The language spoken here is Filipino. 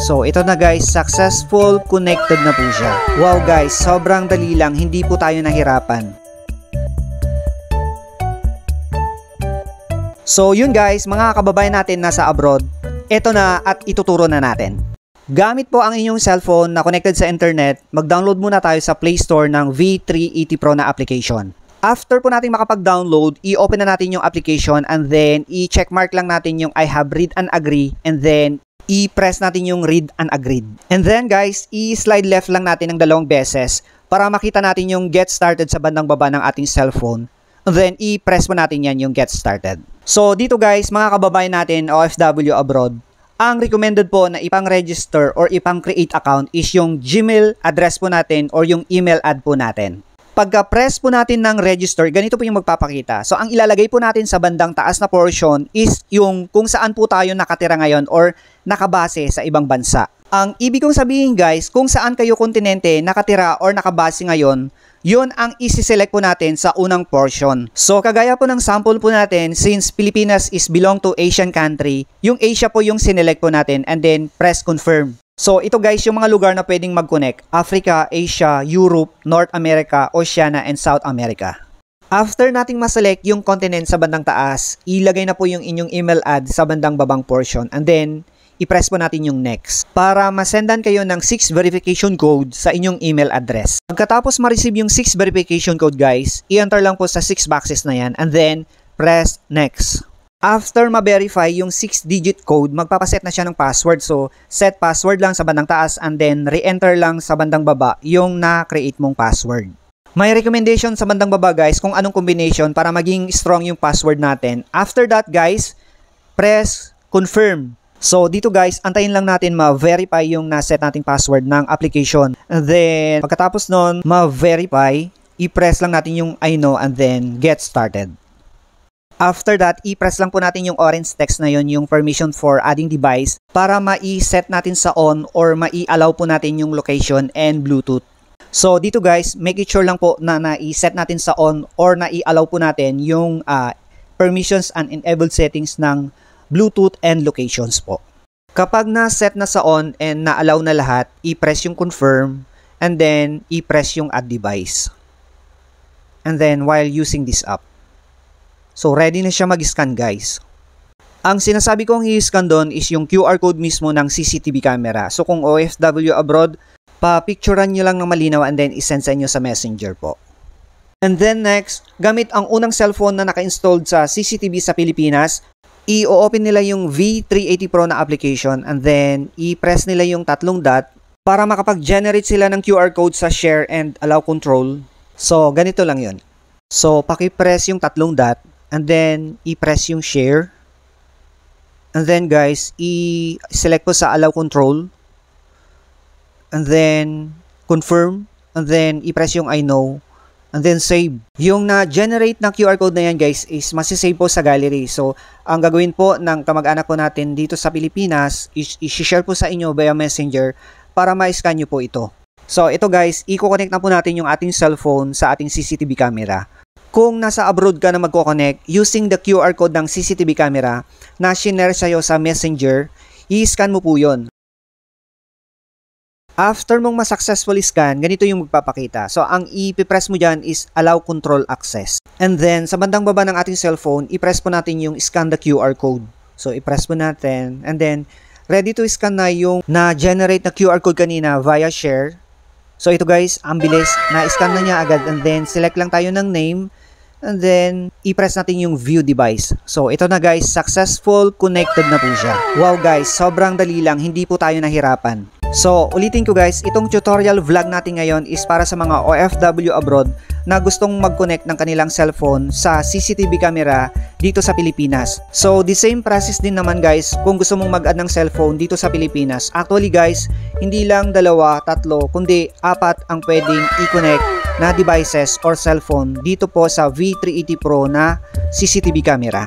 So ito na guys, successful connected na po siya. Wow guys, sobrang dali lang, hindi po tayo nahirapan. So yun guys, mga kababayan natin nasa abroad, ito na at ituturo na natin. Gamit po ang inyong cellphone na connected sa internet, mag-download muna tayo sa Play Store ng V380 Pro na application. After po natin makapag-download, i-open na natin yung application and then i-checkmark lang natin yung I have read and agree and then i-press natin yung read and agreed. And then guys, i-slide left lang natin ng 2 beses para makita natin yung get started sa bandang baba ng ating cellphone. And then i-press mo natin yan yung get started. So dito guys, mga kababayan natin OFW abroad, ang recommended po na ipang-register or ipang-create account is yung Gmail address po natin or yung email ad po natin. Pagka-press po natin ng register, ganito po yung magpapakita. So ang ilalagay po natin sa bandang taas na portion is yung kung saan po tayo nakatira ngayon or nakabase sa ibang bansa. Ang ibig kong sabihin guys, kung saan kayo kontinente nakatira or nakabase ngayon, yun ang isi-select po natin sa unang portion. So kagaya po ng sample po natin, since Pilipinas is belong to Asian country, yung Asia po yung sinelect po natin and then press confirm. So ito guys yung mga lugar na pwedeng mag-connect: Africa, Asia, Europe, North America, Oceania, and South America. After nating ma-select yung continent sa bandang taas, ilagay na po yung inyong email ad sa bandang babang portion and then i-press po natin yung next para masendan kayo ng 6 verification code sa inyong email address. Pagkatapos ma-receive yung 6 verification code guys, i-enter lang po sa 6 boxes na yan and then press next. After ma-verify yung 6-digit code, magpapaset na siya ng password. So set password lang sa bandang taas and then re-enter lang sa bandang baba yung na-create mong password. May recommendation sa bandang baba guys kung anong combination para maging strong yung password natin. After that guys, press confirm. So dito guys, antayin lang natin ma-verify yung na-set nating password ng application. And then pagkatapos nun, ma-verify, i-press lang natin yung I know and then get started. After that, i-press lang po natin yung orange text na yun, yung permission for adding device para ma-i-set natin sa on or ma-i-allow po natin yung location and Bluetooth. So dito guys, make it sure lang po na na-i-set natin sa on or na-i-allow po natin yung permissions and enabled settings ng Bluetooth and locations po. Kapag na-set na sa on and na-allow na lahat, i-press yung confirm and then i-press yung add device. And then while using this app. So ready na siya mag-scan guys. Ang sinasabi kong i-scan doon is yung QR code mismo ng CCTV camera. So kung OFW abroad, pa-picturean nyo lang ng malinaw and then isend sa inyo sa messenger po. And then next, gamit ang unang cellphone na naka-installed sa CCTV sa Pilipinas, i-open nila yung V380 Pro na application and then i-press nila yung 3 dot para makapag-generate sila ng QR code sa share and allow control. So, ganito lang yun. So, paki-press yung 3 dot and then i-press yung share. And then guys, i-select po sa allow control. And then confirm. And then i-press yung I know. And then save. Yung na-generate na QR code na yan guys is masisave po sa gallery. So, ang gagawin po ng kamag-anak po natin dito sa Pilipinas is i-share po sa inyo via messenger para ma-scan nyo po ito. So, ito guys, i-connect na po natin yung ating cellphone sa ating CCTV camera. Kung nasa abroad ka na magko-connect, using the QR code ng CCTV camera na shinare sa'yo sa messenger, i-scan mo po yun. After mong ma-successfully scan, ganito yung magpapakita. So, ang i-press mo dyan is allow control access. And then, sa bandang baba ng ating cellphone, i-press po natin yung scan the QR code. So, i-press po natin. And then, ready to scan na yung na-generate na QR code kanina via share. So, ito guys, ang bilis. Na-scan na niya agad. And then, select lang tayo ng name. And then, i-press natin yung view device. So, ito na guys, successful connected na po siya. Wow guys, sobrang dali lang. Hindi po tayo nahirapan. So, ulitin ko guys, itong tutorial vlog natin ngayon is para sa mga OFW abroad na gustong mag-connect ng kanilang cellphone sa CCTV camera dito sa Pilipinas. So, the same process din naman guys kung gusto mong mag-add ng cellphone dito sa Pilipinas. Actually guys, hindi lang 2, 3, kundi 4 ang pwedeng i-connect na devices or cellphone dito po sa V380 Pro na CCTV camera.